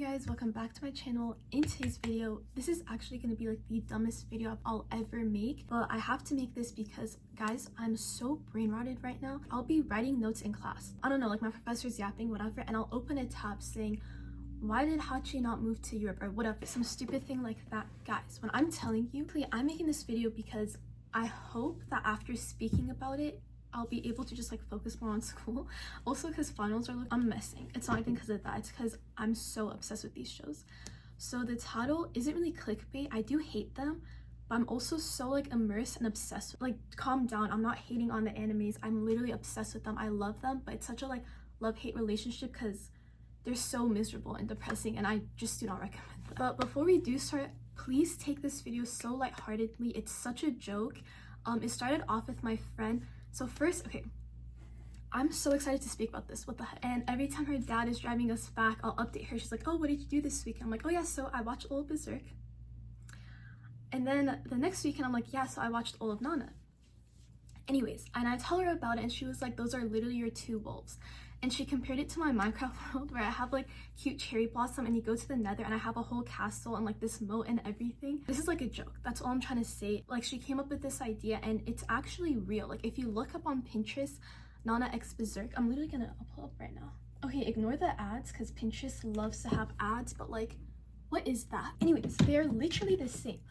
guys, welcome back to my channel. In today's video, this is actually going to be like the dumbest video I'll ever make, but I have to make this because guys, I'm so brain rotted right now. I'll be writing notes in class, I don't know, like my professor's yapping whatever, and I'll open a tab saying, why did Hachi not move to Europe, or whatever, some stupid thing like that. Guys, when I'm telling you, I'm making this video because I hope that after speaking about it, I'll be able to just like focus more on school. Also because finals are I'm messing. It's not even because of that, it's because I'm so obsessed with these shows. So the title isn't really clickbait. I do hate them, but I'm also so like immersed and obsessed. Like, calm down, I'm not hating on the animes, I'm literally obsessed with them. I love them, but it's such a like love-hate relationship because they're so miserable and depressing, and I just do not recommend them. But before we do start, please take this video so lightheartedly. It's such a joke. It started off with my friend. So first, okay, I'm so excited to speak about this, what the heck. And every time her dad is driving us back, I'll update her. She's like, oh, what did you do this week? I'm like, oh yeah, so I watched all of Berserk. And then the next weekend, I'm like, yeah, so I watched all of Nana. Anyways, and I tell her about it, and she was like, those are literally your two wolves. And she compared it to my Minecraft world where I have like cute cherry blossom and you go to the nether and I have a whole castle and like this moat and everything. This is like a joke, that's all I'm trying to say. Like, she came up with this idea and it's actually real. Like, if you look up on Pinterest, Nana x Berserk, I'm literally gonna, I'll pull up right now. Okay, ignore the ads because Pinterest loves to have ads, but like, what is that? Anyways, they're literally the same.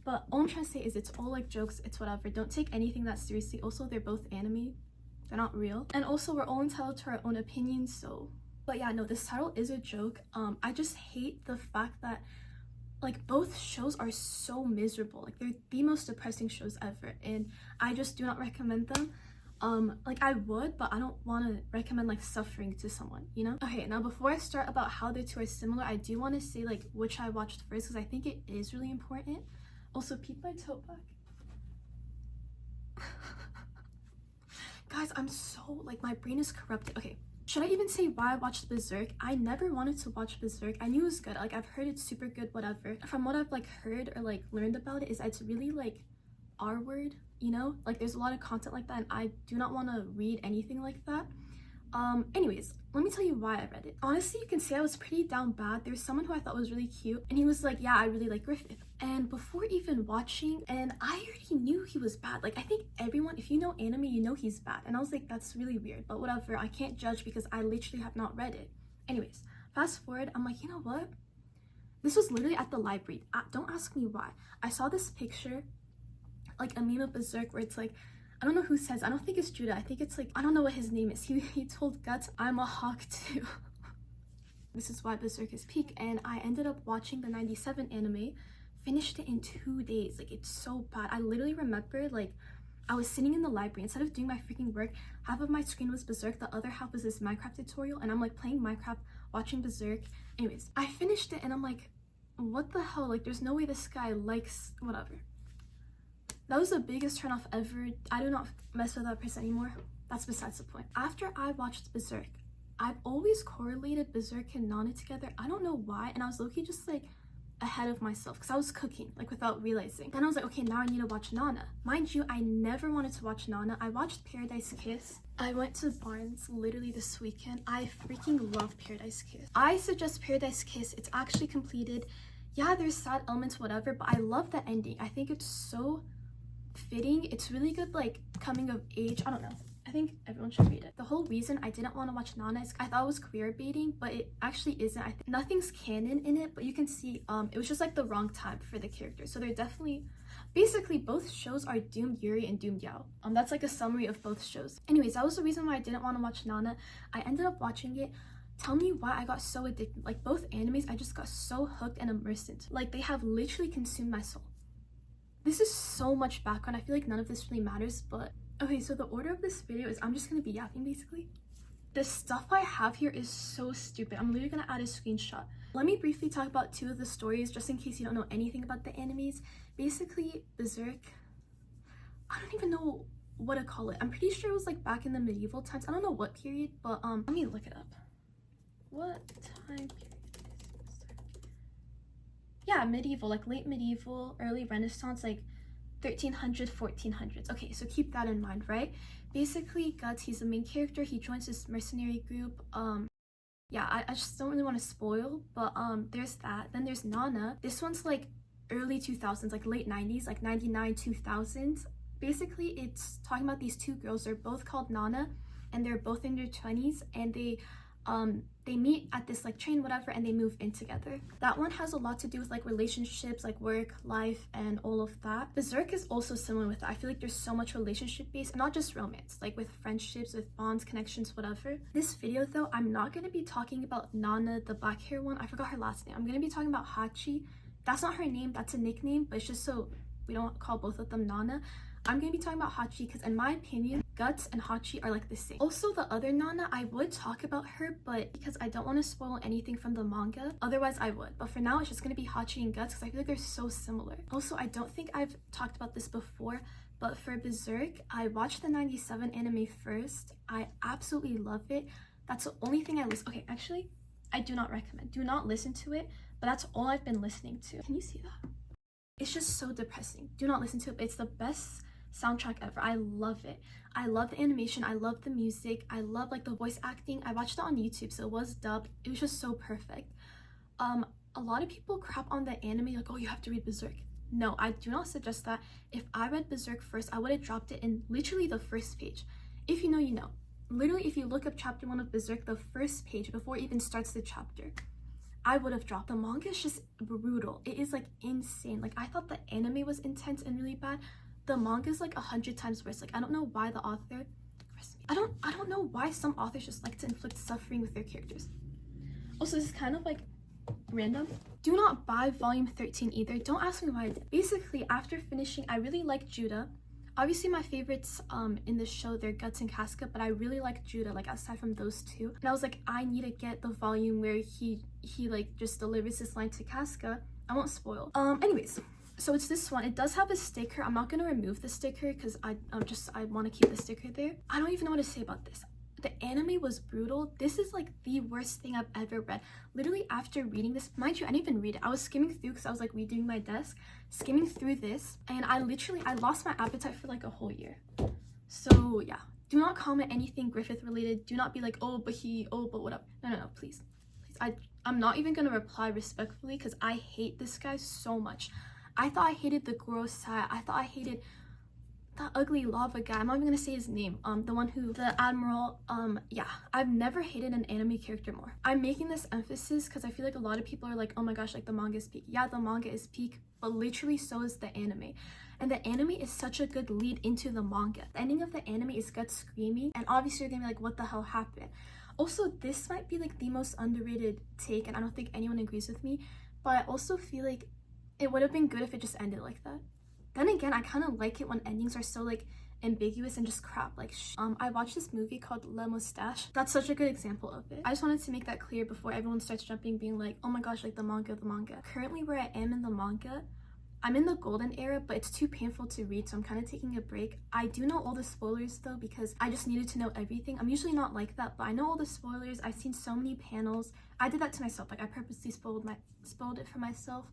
But all I'm trying to say is it's all like jokes, it's whatever. Don't take anything that seriously. Also, they're both anime. They're not real. And also, we're all entitled to our own opinions, so. But yeah, no, this title is a joke. I just hate the fact that like both shows are so miserable. Like, they're the most depressing shows ever, and I just do not recommend them. Like, I would, but I don't want to recommend like suffering to someone, you know? Okay, now before I start about how the two are similar, I do want to say like which I watched first because I think it is really important. Also, peep my tote bag. Guys, I'm so like, my brain is corrupted. Okay, should I even say why I watched Berserk? I never wanted to watch Berserk. I knew it was good, like I've heard it's super good, whatever. From what I've like heard or like learned about it is that it's really like R-word, you know? Like, there's a lot of content like that and I do not want to read anything like that. Anyways, let me tell you why I read it. Honestly, you can say I was pretty down bad. There's someone who I thought was really cute and he was like, yeah, I really like Griffith. And before even watching, and I already knew he was bad. Like, I think everyone, if you know anime, you know he's bad. And I was like, that's really weird, but whatever, I can't judge because I literally have not read it. Anyways, fast forward, I'm like, you know what? This was literally at the library. Don't ask me why. I saw this picture, like a meme of Berserk where it's like, I don't know who says, I don't think it's Judah, I think it's like, I don't know what his name is. He told Guts, I'm a hawk too. This is why Berserk is peak. And I ended up watching the 97 anime, finished it in 2 days. Like, it's so bad. I literally remember like I was sitting in the library, instead of doing my freaking work, half of my screen was Berserk, the other half was this Minecraft tutorial, and I'm like playing Minecraft, watching Berserk. Anyways, I finished it and I'm like, what the hell? Like, there's no way this guy likes whatever. That was the biggest turnoff ever. I do not mess with that person anymore. That's besides the point. After I watched Berserk, I've always correlated Berserk and Nana together. I don't know why, and I was low-key just like ahead of myself because I was cooking like without realizing. Then I was like, okay, now I need to watch Nana. Mind you, I never wanted to watch Nana. I watched Paradise Kiss. I went to Barnes literally this weekend. I freaking love Paradise Kiss. I suggest Paradise Kiss. It's actually completed. Yeah, there's sad elements, whatever, but I love the ending. I think it's so fitting. It's really good, like coming of age. I don't know, I think everyone should read it. The whole reason I didn't want to watch Nana is I thought it was queer baiting, but it actually isn't. I think nothing's canon in it, but you can see it was just like the wrong time for the characters. So they're definitely, basically both shows are doomed Yuri and doomed Yao. That's like a summary of both shows. Anyways, that was the reason why I didn't want to watch Nana. I ended up watching it. Tell me why I got so addicted. Like, both animes I just got so hooked and immersed into. Like, they have literally consumed my soul. This is so much background. I feel like none of this really matters, but okay, so the order of this video is I'm just gonna be yapping basically. The stuff I have here is so stupid. I'm literally gonna add a screenshot. Let me briefly talk about two of the stories just in case you don't know anything about the animes. Basically, Berserk, I don't even know what to call it. I'm pretty sure it was like back in the medieval times. I don't know what period, but let me look it up. What time period? Yeah, medieval, like late medieval, early Renaissance, like 1300s, 1400s. Okay, so keep that in mind, right? Basically, Guts, he's the main character. He joins this mercenary group. Yeah, I just don't really want to spoil, but there's that. Then there's Nana. This one's like early 2000s, like late 90s, like 99 2000s. Basically it's talking about these two girls. They're both called Nana and they're both in their 20s, and they meet at this like train whatever, and they move in together. That one has a lot to do with like relationships, like work, life, and all of that. Berserk is also similar with that. I feel like there's so much relationship based, and not just romance, like with friendships, with bonds, connections, whatever. This video though, I'm not going to be talking about Nana, the black hair one. I forgot her last name. I'm going to be talking about Hachi. That's not her name, that's a nickname, but it's just so we don't call both of them Nana. I'm going to be talking about Hachi because in my opinion, Guts and Hachi are like the same. Also, the other Nana, I would talk about her, but because I don't want to spoil anything from the manga, otherwise I would. But for now, it's just going to be Hachi and Guts because I feel like they're so similar. Also, I don't think I've talked about this before, but for Berserk, I watched the 97 anime first. I absolutely love it. That's the only thing I listen. Okay, actually, I do not recommend. Do not listen to it, but that's all I've been listening to. Can you see that? It's just so depressing. Do not listen to it, but it's the best soundtrack ever. I love it. I love the animation, I love the music, I love like the voice acting. I watched it on YouTube, so it was dubbed. It was just so perfect. A lot of people crap on the anime, like, oh, you have to read Berserk. No, I do not suggest that. If I read Berserk first, I would have dropped it in literally the first page. If you know, you know. Literally, if you look up chapter 1 of Berserk, the first page before it even starts the chapter, I would have dropped. The manga is just brutal. It is like insane. Like, I thought the anime was intense and really bad. The manga is like 100 times worse. Like, I don't know why the author, I don't know why some authors just like to inflict suffering with their characters. Also, this is kind of like random. Do not buy volume 13 either. Don't ask me why I did. Basically, after finishing, I really like Judah. Obviously, my favorites in the show, they're Guts and Casca, but I really like Judah, like aside from those two. And I was like, I need to get the volume where he like just delivers this line to Casca. I won't spoil. Anyways, so it's this one. It does have a sticker. I'm not gonna remove the sticker because I want to keep the sticker there. I don't even know what to say about this. The anime was brutal. This is like the worst thing I've ever read. Literally after reading this, mind you, I didn't even read it. I was skimming through because I was like redoing my desk, skimming through this, and I lost my appetite for like a whole year. So yeah, do not comment anything Griffith related. Do not be like, oh, but what up? No, please. I'm not even gonna reply respectfully because I hate this guy so much. I thought I hated the gross side. I thought I hated that ugly lava guy. I'm not even gonna say his name. The admiral. Yeah, I've never hated an anime character more. I'm making this emphasis because I feel like a lot of people are like, oh my gosh, like the manga is peak. Yeah, the manga is peak, but literally so is the anime. And the anime is such a good lead into the manga. The ending of the anime is Guts screaming, and obviously you're gonna be like, what the hell happened? Also, this might be like the most underrated take, and I don't think anyone agrees with me, but I also feel like it would have been good if it just ended like that. Then again, I kind of like it when endings are so like ambiguous and just crap. Like I watched this movie called La Moustache. That's such a good example of it. I just wanted to make that clear before everyone starts jumping, being like, oh my gosh, like the manga. Currently where I am in the manga, I'm in the golden era, but it's too painful to read, so I'm kind of taking a break. I do know all the spoilers though, because I just needed to know everything. I'm usually not like that, but I know all the spoilers. I've seen so many panels. I did that to myself. Like, I purposely spoiled it for myself.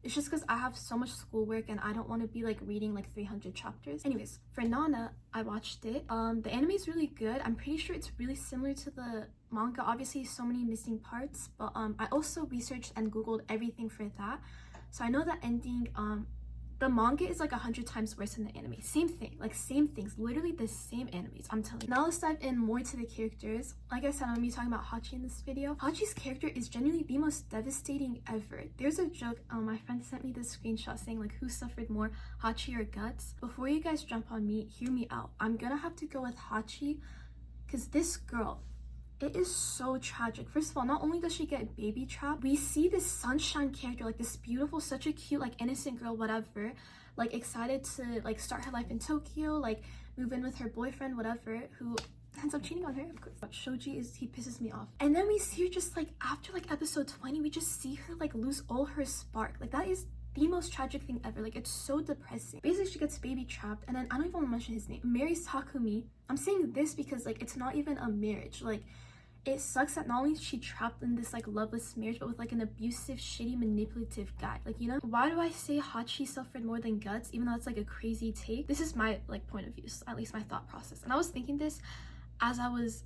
It's just because I have so much schoolwork and I don't want to be like reading like 300 chapters. Anyways, for Nana, I watched it. The anime is really good. I'm pretty sure it's really similar to the manga. Obviously, so many missing parts, but I also researched and googled everything for that. So I know that ending, the manga is like 100 times worse than the anime. Same thing, like same things, literally the same animes, I'm telling you. Now let's dive in more to the characters. Like I said, I'm gonna be talking about Hachi in this video. Hachi's character is genuinely the most devastating ever. There's a joke, my friend sent me this screenshot saying like, who suffered more, Hachi or Guts? Before you guys jump on me, hear me out. I'm gonna have to go with Hachi because this girl, it is so tragic. First of all, not only does she get baby trapped, we see this sunshine character, like this beautiful, such a cute, like innocent girl, whatever, like excited to like start her life in Tokyo, like move in with her boyfriend, whatever, who ends up cheating on her, of course. Shoji he pisses me off. And then we see her just like after like episode 20, we just see her like lose all her spark. Like that is the most tragic thing ever. Like, it's so depressing. Basically, she gets baby trapped, and then I don't even want to mention his name, marries Takumi. I'm saying this because like it's not even a marriage. Like, it sucks that not only is she trapped in this like loveless marriage, but with like an abusive, shitty, manipulative guy. Like, you know, why do I say Hachi suffered more than Guts, even though it's like a crazy take? This is my like point of view, so at least my thought process. And I was thinking this as I was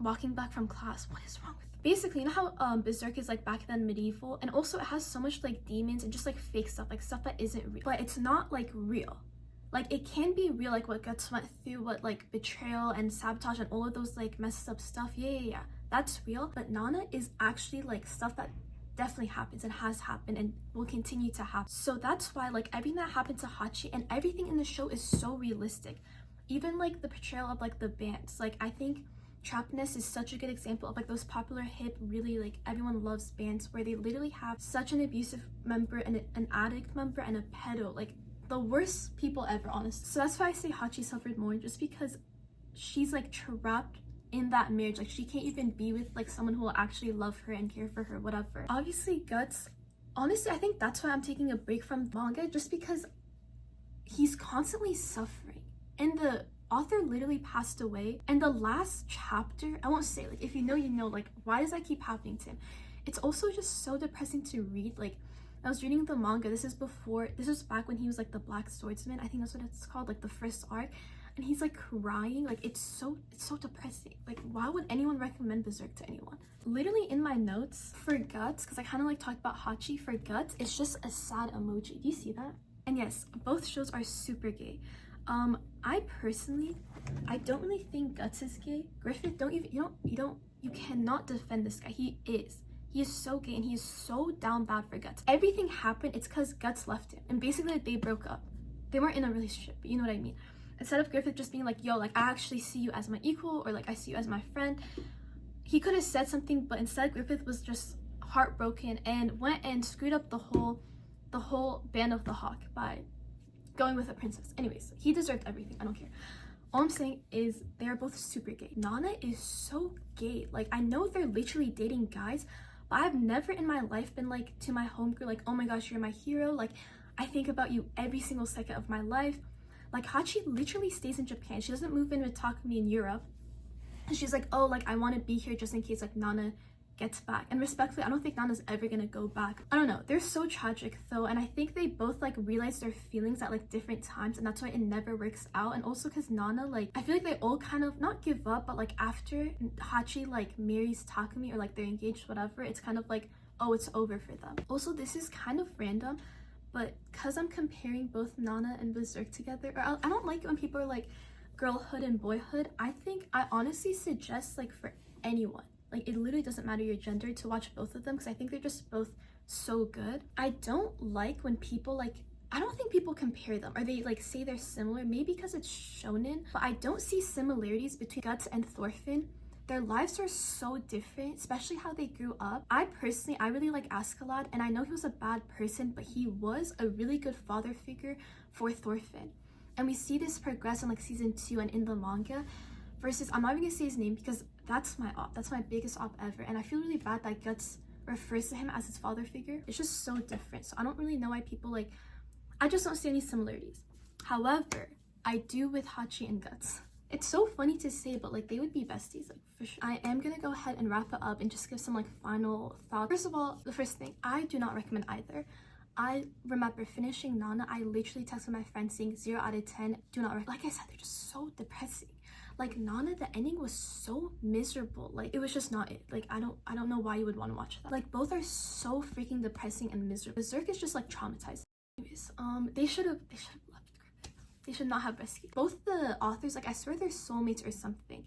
walking back from class. What is wrong with me? Basically, you know how Berserk is like back then medieval, and also it has so much like demons and just like fake stuff, like stuff that isn't real, but it's not like real. Like it can be real, like what Guts went through, what like betrayal and sabotage and all of those like messed up stuff, yeah, that's real. But Nana is actually like stuff that definitely happens and has happened and will continue to happen. So that's why like everything that happened to Hachi and everything in the show is so realistic. Even like the portrayal of like the bands, like I think Trapness is such a good example of like those popular hip, really like everyone loves bands where they literally have such an abusive member and an addict member and a pedo, like the worst people ever, honestly. So that's why I say Hachi suffered more, just because she's like trapped in that marriage. Like she can't even be with like someone who will actually love her and care for her, whatever. Obviously Guts, honestly I think that's why I'm taking a break from manga, just because he's constantly suffering and the author literally passed away. And the last chapter, I won't say, like if you know you know, like why does that keep happening to him? It's also just so depressing to read. Like I was reading the manga, this was back when he was like the Black Swordsman, I think that's what it's called, like the first arc, and he's like crying. Like it's so depressing. Like why would anyone recommend Berserk to anyone? Literally in my notes for Guts, because I kind of like talked about Hachi, for Guts it's just a sad emoji. Do you see that? And yes, both shows are super gay. I personally, I don't really think Guts is gay. Griffith, you cannot defend this guy. He is so gay and he is so down bad for Guts. Everything happened, it's because Guts left him, and basically like, they broke up. They weren't in a relationship, but you know what I mean. Instead of Griffith just being like, yo, like I actually see you as my equal, or like I see you as my friend, he could have said something, but instead Griffith was just heartbroken and went and screwed up the whole band of the Hawk by going with a princess. Anyways, he deserved everything. I don't care. All I'm saying is they're both super gay. Nana is so gay. Like I know they're literally dating guys, but I've never in my life been like to my homegirl like, oh my gosh, you're my hero. Like I think about you every single second of my life. Like Hachi literally stays in Japan. She doesn't move in with Takumi in Europe. And she's like, oh, like I want to be here just in case like Nana gets back. And respectfully, I don't think Nana's ever gonna go back. I don't know, they're so tragic though, and I think they both like realize their feelings at like different times, and that's why it never works out. And also because Nana, like I feel like they all kind of not give up, but like after Hachi like marries Takumi, or like they're engaged, whatever, it's kind of like, oh, it's over for them. Also, this is kind of random, but because I'm comparing both Nana and Berserk together, or I don't like it when people are like girlhood and boyhood. I honestly suggest like for anyone, like it literally doesn't matter your gender, to watch both of them, because I think they're just both so good. I don't like when people like, I don't think people compare them, or they like say they're similar, maybe because it's shonen, but I don't see similarities between Guts and Thorfinn. Their lives are so different, especially how they grew up. I really like Askeladd, and I know he was a bad person, but he was a really good father figure for Thorfinn. And we see this progress in like season 2 and in the manga, versus, I'm not even gonna say his name because that's my biggest op ever, and I feel really bad that Guts refers to him as his father figure. It's just so different, so I don't really know why people like, I just don't see any similarities. However, I do with Hachi and Guts. It's so funny to say, but like they would be besties, like for sure. I am gonna go ahead and wrap it up and just give some like final thoughts. First of all, the first thing, I do not recommend either. I remember finishing Nana, I literally texted my friend saying 0 out of 10, do not recommend. Like I said, they're just so depressing. Like Nana, the ending was so miserable. Like it was just not it. Like I don't know why you would want to watch that. Like both are so freaking depressing and miserable. Berserk is just like traumatizing. Anyways, they should have left Griffith. They should not have rescued. Both the authors, like I swear they're soulmates or something.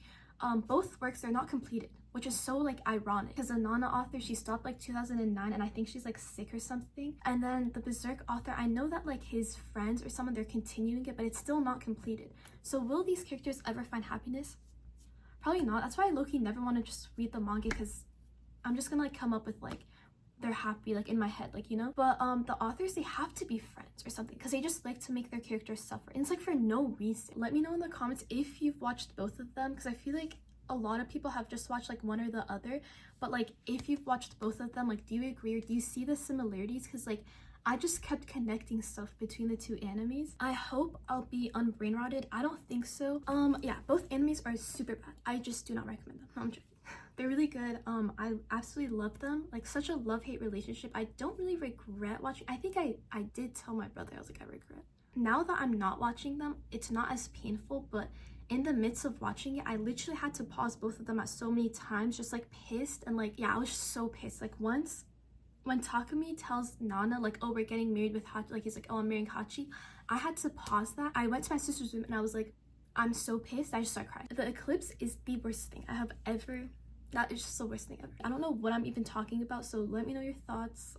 Both works, they're not completed, which is so like ironic, because the Nana author, she stopped like 2009, and I think she's like sick or something. And then the Berserk author, I know that like his friends or someone, they're continuing it, but it's still not completed. So will these characters ever find happiness? Probably not. That's why I low-key never want to just read the manga, because I'm just gonna like come up with like they're happy like in my head, like, you know. But the authors, they have to be friends or something, because they just like to make their characters suffer, and it's like for no reason. Let me know in the comments if you've watched both of them, because I feel like a lot of people have just watched like one or the other. But like if you've watched both of them, like do you agree, or do you see the similarities? Because like I just kept connecting stuff between the two animes. I hope I'll be unbrain rotted. I don't think so. Yeah, both animes are super bad. I just do not recommend them. No, I'm joking. They're really good. I absolutely love them. Like such a love-hate relationship. I don't really regret watching. I think I did tell my brother, I was like, I regret. Now that I'm not watching them, it's not as painful, but in the midst of watching it, I literally had to pause both of them at so many times, just like pissed. And like, yeah, I was just so pissed. Like once when Takumi tells Nana like, oh, we're getting married with Hachi, like he's like, oh, I'm marrying Hachi, I had to pause that. I went to my sister's room and I was like, I'm so pissed. I just started crying. The eclipse is the worst thing I have ever, that is just the worst thing ever. I don't know what I'm even talking about, so let me know your thoughts.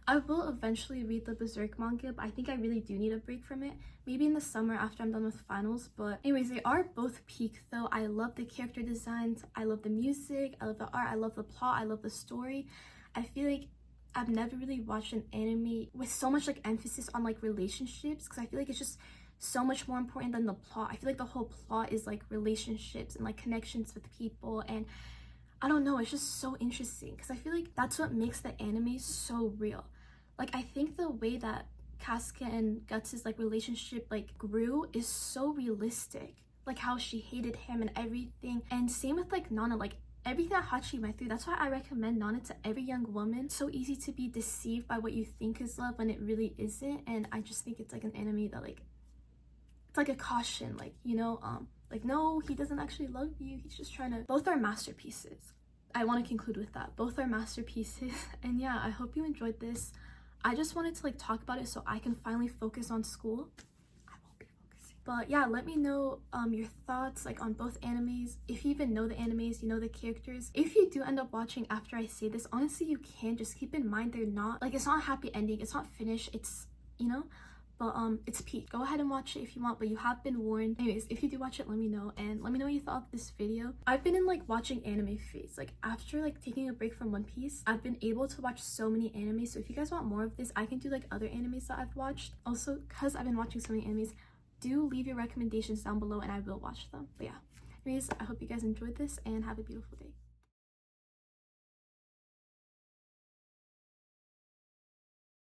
I will eventually read the Berserk manga, but I think I really do need a break from it. Maybe in the summer after I'm done with finals. But anyways, they are both peak though. I love the character designs, I love the music, I love the art, I love the plot, I love the story. I feel like I've never really watched an anime with so much like emphasis on like relationships, because I feel like it's just so much more important than the plot. I feel like the whole plot is like relationships and like connections with people, and I don't know, it's just so interesting because I feel like that's what makes the anime so real. Like I think the way that Kasuga and Guts' like relationship like grew is so realistic, like how she hated him and everything. And same with like Nana, like everything that Hachi went through. That's why I recommend Nana to every young woman. It's so easy to be deceived by what you think is love when it really isn't. And I just think it's like an anime that like, it's like a caution, like, you know, like, no, he doesn't actually love you, he's just trying to. Both are masterpieces. I want to conclude with that. Both are masterpieces. And yeah, I hope you enjoyed this. I just wanted to like talk about it so I can finally focus on school. I won't be focusing. But yeah, let me know your thoughts like on both animes. If you even know the animes, you know the characters. If you do end up watching after I say this, honestly, you can. Just keep in mind they're not like, it's not a happy ending, it's not finished, it's, you know, but it's peak. Go ahead and watch it if you want, but you have been warned. Anyways, if you do watch it, let me know, and let me know what you thought of this video. I've been in like watching anime phase. Like after like taking a break from One Piece, I've been able to watch so many animes. So if you guys want more of this, I can do like other animes that I've watched. Also, because I've been watching so many animes, do leave your recommendations down below and I will watch them. But yeah, anyways, I hope you guys enjoyed this and have a beautiful day.